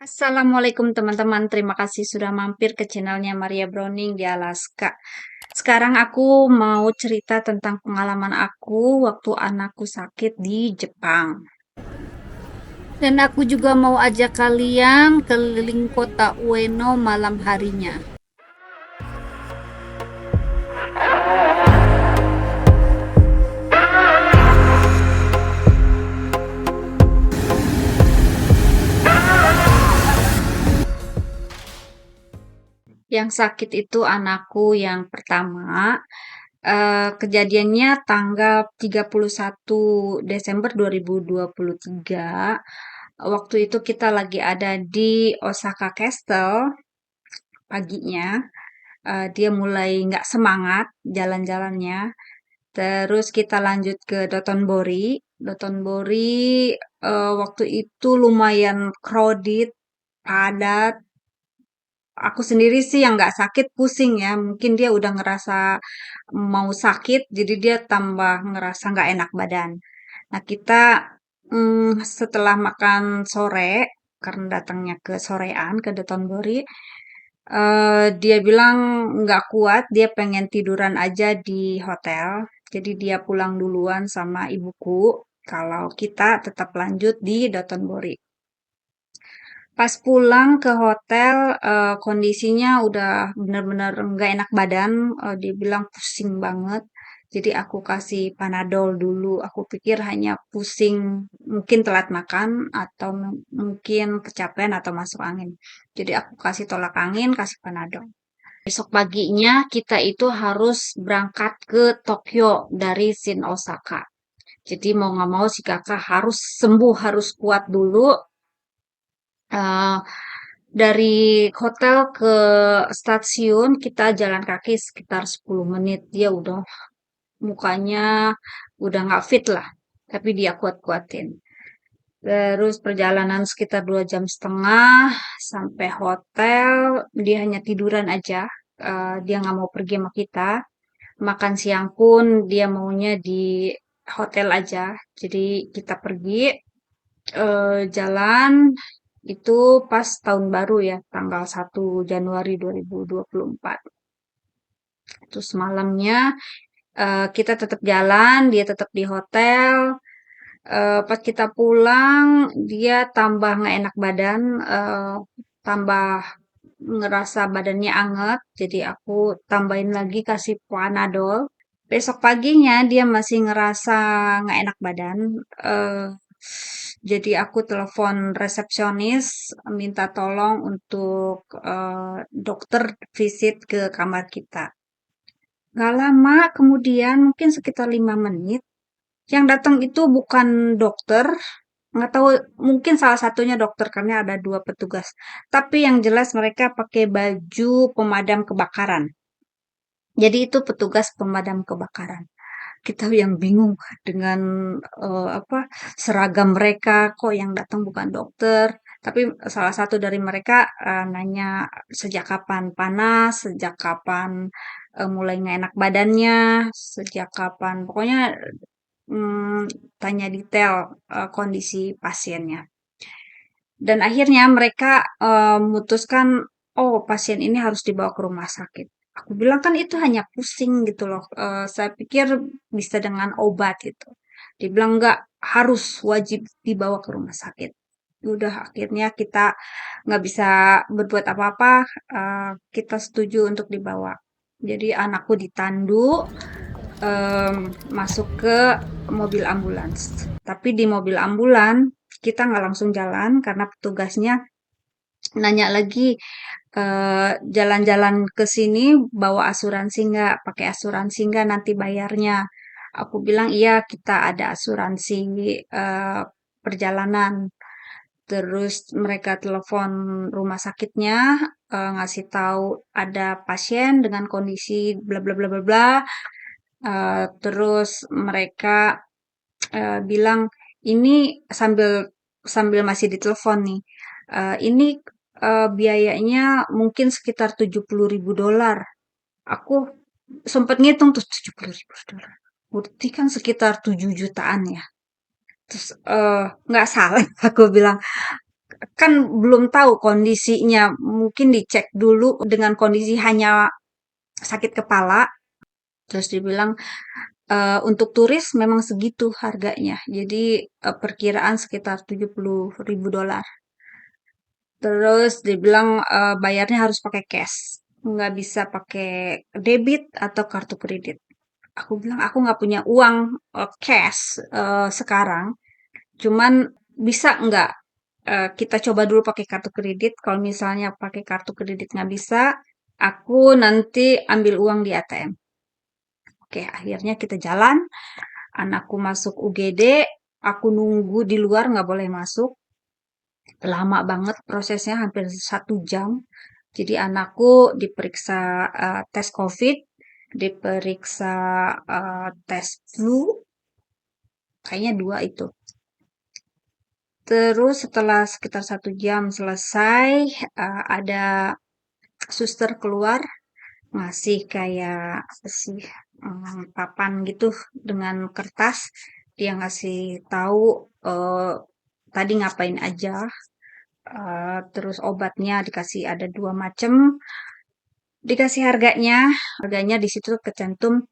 Assalamualaikum teman-teman, terima kasih sudah mampir ke channelnya Maria Browning di Alaska. Sekarang aku mau cerita tentang pengalaman aku waktu anakku sakit di Jepang. Dan aku juga mau ajak kalian keliling kota Ueno malam harinya. Yang sakit itu anakku yang pertama. Kejadiannya tanggal 31 Desember 2023. Waktu itu kita lagi ada di Osaka Castle paginya. Dia mulai nggak semangat jalan-jalannya. Terus kita lanjut ke Dotonbori. Dotonbori waktu itu lumayan crowded, padat. Aku sendiri sih yang nggak sakit pusing ya. Mungkin dia udah ngerasa mau sakit, jadi dia tambah ngerasa nggak enak badan. Nah kita setelah makan sore, karena datangnya ke sorean ke Dotonbori, dia bilang nggak kuat, dia pengen tiduran aja di hotel. Jadi dia pulang duluan sama ibuku. Kalau kita tetap lanjut di Dotonbori. Pas pulang ke hotel, kondisinya udah benar-benar nggak enak badan. Dia bilang pusing banget. Jadi aku kasih Panadol dulu. Aku pikir hanya pusing, mungkin telat makan atau mungkin kecapean atau masuk angin. Jadi aku kasih tolak angin, kasih Panadol. Besok paginya kita itu harus berangkat ke Tokyo dari Shin Osaka. Jadi mau nggak mau si kakak harus sembuh, harus kuat dulu. Eh, dari hotel ke stasiun kita jalan kaki sekitar 10 menit. Dia udah mukanya udah nggak fit lah, tapi dia kuat-kuatin. Terus perjalanan sekitar 2 jam setengah sampai hotel. Dia hanya tiduran aja. Dia nggak mau pergi sama kita. Makan siang pun dia maunya di hotel aja. Jadi kita pergi jalan itu pas tahun baru ya, tanggal 1 Januari 2024. Terus malamnya kita tetap jalan, dia tetap di hotel. Pas kita pulang, dia tambah nggak enak badan, tambah ngerasa badannya anget. Jadi aku tambahin lagi kasih Panadol. Besok paginya dia masih ngerasa nggak enak badan. eh, jadi aku telepon resepsionis minta tolong untuk dokter visit ke kamar kita. Gak lama kemudian mungkin sekitar 5 menit yang datang itu bukan dokter, nggak tahu mungkin salah satunya dokter karena ada dua petugas. Tapi yang jelas mereka pakai baju pemadam kebakaran. Jadi itu petugas pemadam kebakaran. Kita yang bingung dengan apa seragam mereka, kok yang datang bukan dokter. Tapi salah satu dari mereka nanya sejak kapan panas, sejak kapan mulai nggak enak badannya, sejak kapan, pokoknya mm, tanya detail kondisi pasiennya. Dan akhirnya mereka memutuskan, oh pasien ini harus dibawa ke rumah sakit. Aku bilang kan itu hanya pusing gitu loh. Saya pikir bisa dengan obat gitu. Dia bilang enggak, harus wajib dibawa ke rumah sakit. Udah akhirnya kita nggak bisa berbuat apa-apa. Kita setuju untuk dibawa. Jadi anakku ditandu, masuk ke mobil ambulans. Tapi di mobil ambulan kita nggak langsung jalan karena petugasnya nanya lagi, jalan-jalan ke sini bawa asuransi nggak? Pakai asuransi nggak nanti bayarnya? Aku bilang iya kita ada asuransi perjalanan. Terus mereka telepon rumah sakitnya, ngasih tahu ada pasien dengan kondisi bla bla bla bla bla. Terus mereka bilang ini sambil sambil masih ditelepon nih. Ini biayanya mungkin sekitar $70.000. Aku sempat ngitung tuh $70.000. Berarti kan sekitar 7 jutaan ya. Terus nggak salah aku bilang kan belum tahu kondisinya, mungkin dicek dulu dengan kondisi hanya sakit kepala, terus dibilang untuk turis memang segitu harganya. Jadi perkiraan sekitar 70.000 dolar. Terus dibilang bayarnya harus pakai cash, nggak bisa pakai debit atau kartu kredit. Aku bilang aku nggak punya uang cash sekarang. Cuman bisa nggak kita coba dulu pakai kartu kredit. Kalau misalnya pakai kartu kredit nggak bisa, aku nanti ambil uang di ATM. Oke, akhirnya kita jalan. Anakku masuk UGD, aku nunggu di luar nggak boleh masuk. Lama banget prosesnya, hampir 1 jam. Jadi anakku diperiksa tes COVID, diperiksa tes flu, kayaknya 2 itu. Terus setelah sekitar 1 jam selesai, ada suster keluar ngasih kayak apa sih, papan gitu dengan kertas. Dia ngasih tahu tadi ngapain aja. Terus obatnya dikasih ada 2 macam. Dikasih harganya, harganya di situ kecantum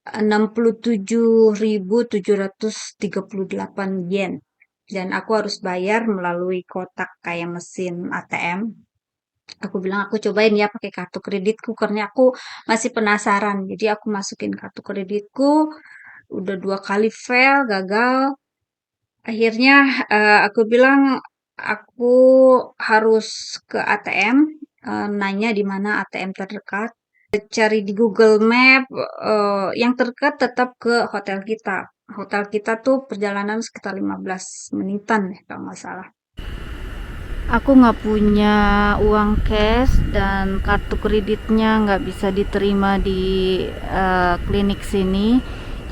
67.738 yen. Dan aku harus bayar melalui kotak kayak mesin ATM. Aku bilang aku cobain ya pakai kartu kreditku karena aku masih penasaran. Jadi aku masukin kartu kreditku, udah 2 kali fail, gagal. Akhirnya aku bilang aku harus ke ATM, nanya di mana ATM terdekat. Cari di Google Map, yang terdekat tetap ke hotel kita. Hotel kita tuh perjalanan sekitar 15 menitan ya kalau nggak salah. Aku nggak punya uang cash dan kartu kreditnya nggak bisa diterima di klinik sini.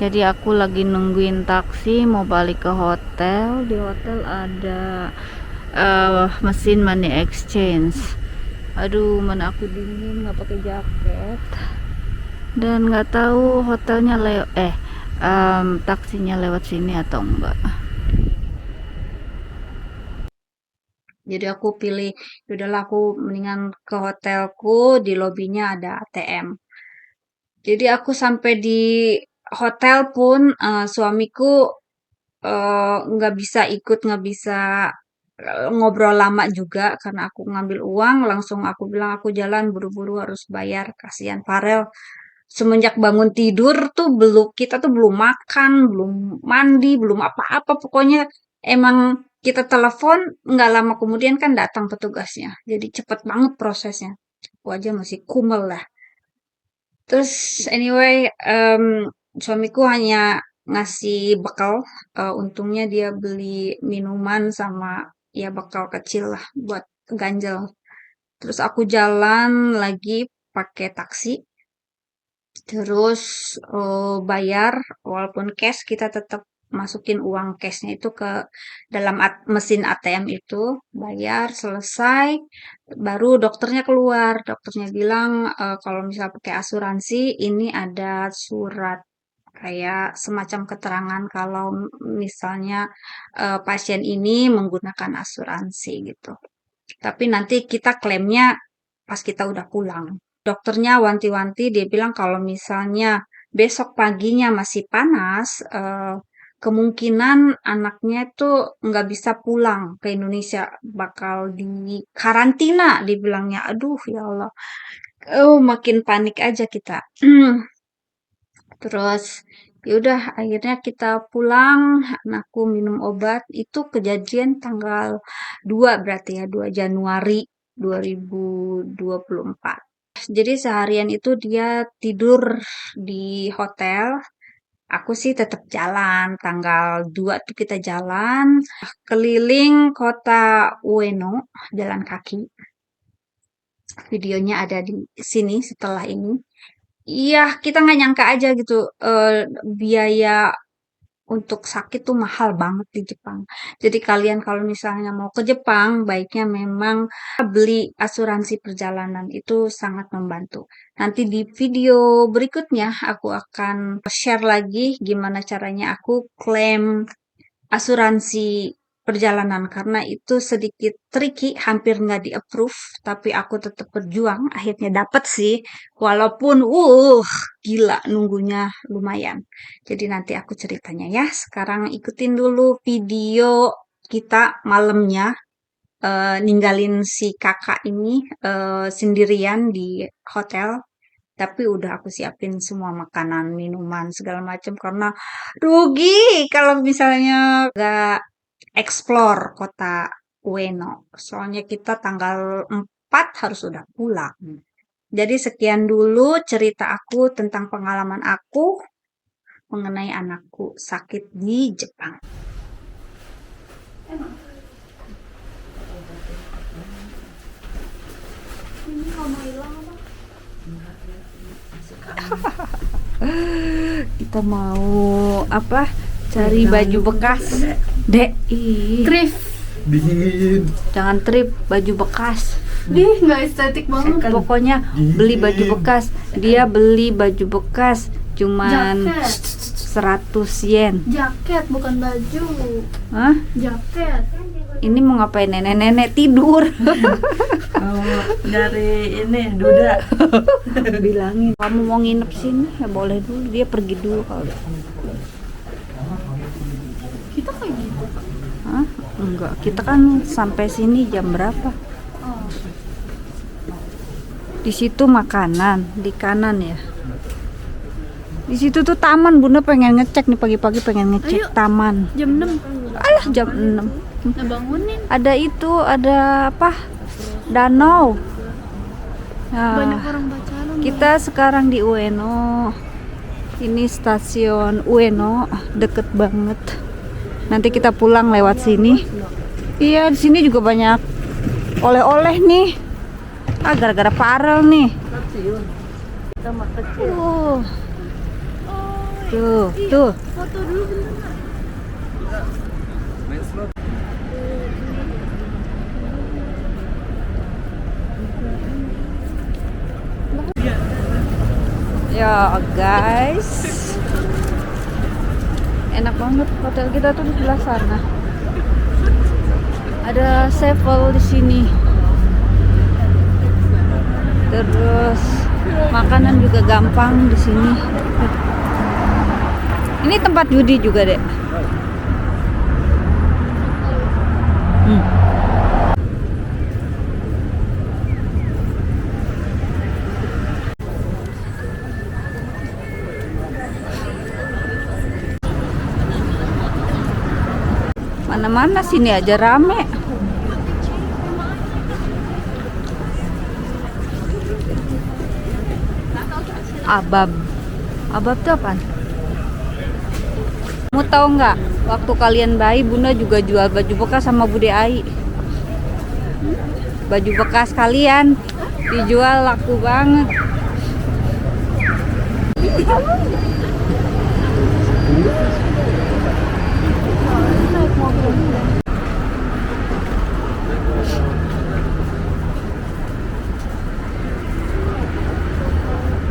Jadi aku lagi nungguin taksi mau balik ke hotel. Di hotel ada mesin money exchange. Aduh, mana aku dingin nggak pakai jaket. Dan nggak tahu hotelnya taksinya lewat sini atau enggak. Jadi aku pilih, yaudahlah aku mendingan ke hotelku, di lobinya ada ATM. Jadi aku sampai di hotel pun suamiku nggak bisa ikut, nggak bisa ngobrol lama juga karena aku ngambil uang, langsung aku bilang aku jalan buru-buru harus bayar, kasihan Farel. Semenjak bangun tidur tuh kita tuh belum makan, belum mandi, belum apa-apa. Pokoknya emang kita telepon, nggak lama kemudian kan datang petugasnya. Jadi cepet banget prosesnya. Aku aja masih kumel lah. Terus anyway, suamiku hanya ngasih bekal. Untungnya dia beli minuman sama ya bekal kecil lah buat ganjel. Terus aku jalan lagi pakai taksi. Terus bayar walaupun cash kita tetap masukin uang cashnya itu ke dalam mesin ATM itu, bayar selesai, baru dokternya keluar. Dokternya bilang kalau misal pakai asuransi ini ada surat kayak semacam keterangan kalau misalnya pasien ini menggunakan asuransi gitu. Tapi nanti kita klaimnya pas kita udah pulang. Dokternya wanti-wanti, dia bilang kalau misalnya besok paginya masih panas, kemungkinan anaknya itu nggak bisa pulang ke Indonesia, bakal di karantina, dibilangnya. Aduh, ya Allah. Makin panik aja kita. Terus ya udah akhirnya kita pulang, anakku minum obat. Itu kejadian tanggal 2 berarti ya, 2 Januari 2024. Jadi seharian itu dia tidur di hotel. Aku sih tetap jalan. Tanggal 2 tuh kita jalan keliling kota Ueno, jalan kaki. Videonya ada di sini setelah ini. Iya, kita nggak nyangka aja gitu. Biaya untuk sakit tuh mahal banget di Jepang. Jadi kalian kalau misalnya mau ke Jepang, baiknya memang beli asuransi perjalanan itu sangat membantu. Nanti di video berikutnya aku akan share lagi gimana caranya aku klaim asuransi perjalanan karena itu sedikit tricky, hampir nggak di approve, tapi aku tetap berjuang, akhirnya dapet sih, walaupun gila nunggunya lumayan. Jadi nanti aku ceritanya ya. Sekarang ikutin dulu video kita malamnya, ninggalin si kakak ini sendirian di hotel. Tapi udah aku siapin semua makanan, minuman, segala macam karena rugi kalau misalnya nggak explore kota Ueno. Soalnya kita tanggal 4 harus udah pulang. Jadi sekian dulu cerita aku tentang pengalaman aku mengenai anakku sakit di Jepang. Kita mau apa? Cari baju bekas. Dek, Thrift. Dingin. jangan trip baju bekas. Dih, nggak estetik banget. Pokoknya beli baju bekas. Dia beli baju bekas cuman Jaket. 100 yen. Jaket bukan baju. Hah? Jaket. Ini mau ngapain nenek-nenek tidur? Dari ini Duda. Bilangin kamu mau nginep sini ya boleh dulu, dia pergi dulu kalau. Kita kayak gitu. Hah? Enggak, kita kan sampai sini jam berapa? Oh. Di situ makanan, di kanan ya. Di situ tuh taman, Bunda pengen ngecek nih pagi-pagi pengen ngecek Ayo. taman. Jam 6. Alah jam 6. Nah, bangunin. Ada itu, ada apa? Danau. Banyak Nah, orang pacaran. kita sekarang di Ueno. Ini stasiun Ueno, deket banget. Nanti kita pulang lewat sini. Iya, di sini juga banyak oleh-oleh nih. Ah, gara-gara Farel nih. Tuh. Foto dulu bentar. Ya guys, enak banget hotel kita tuh di sebelah sana. Ada sevel di sini. Terus makanan juga gampang di sini. Ini tempat judi juga, Dek. Mana-mana sini aja rame. Abab. Abab itu apaan? Kamu tahu nggak? Waktu kalian bayi, Bunda juga jual baju bekas sama Bude Ai. Baju bekas kalian dijual laku banget.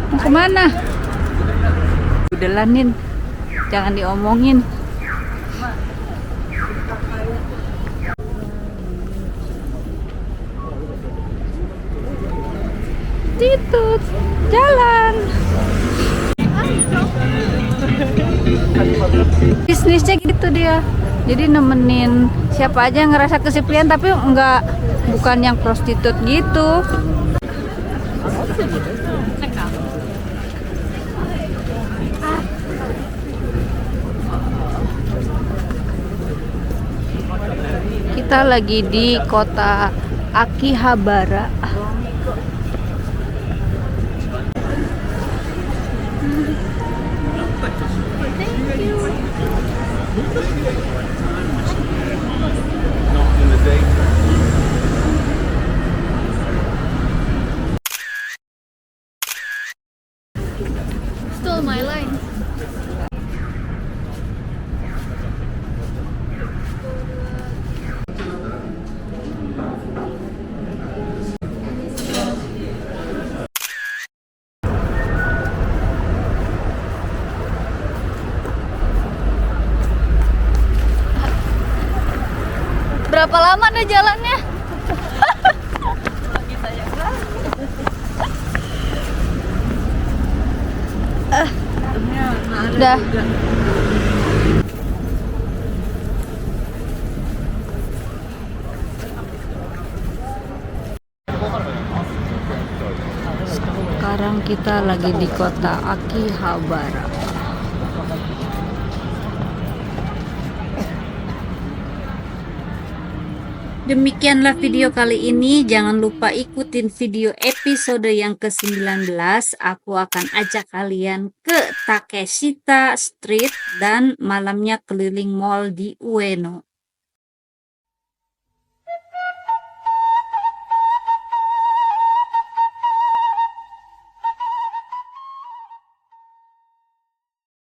Mau kemana? Udahlah jangan diomongin. Titut, jalan. Bisnisnya gitu dia. Jadi nemenin siapa aja yang ngerasa kesepian tapi bukan yang prostitut gitu. Kita lagi di kota Akihabara. Stole my line. Berapa lama deh jalannya? Udah. Sekarang kita lagi di kota Akihabara. Demikianlah video kali ini. Jangan lupa ikutin video episode yang ke-19. Aku akan ajak kalian ke Takeshita Street dan malamnya keliling mall di Ueno.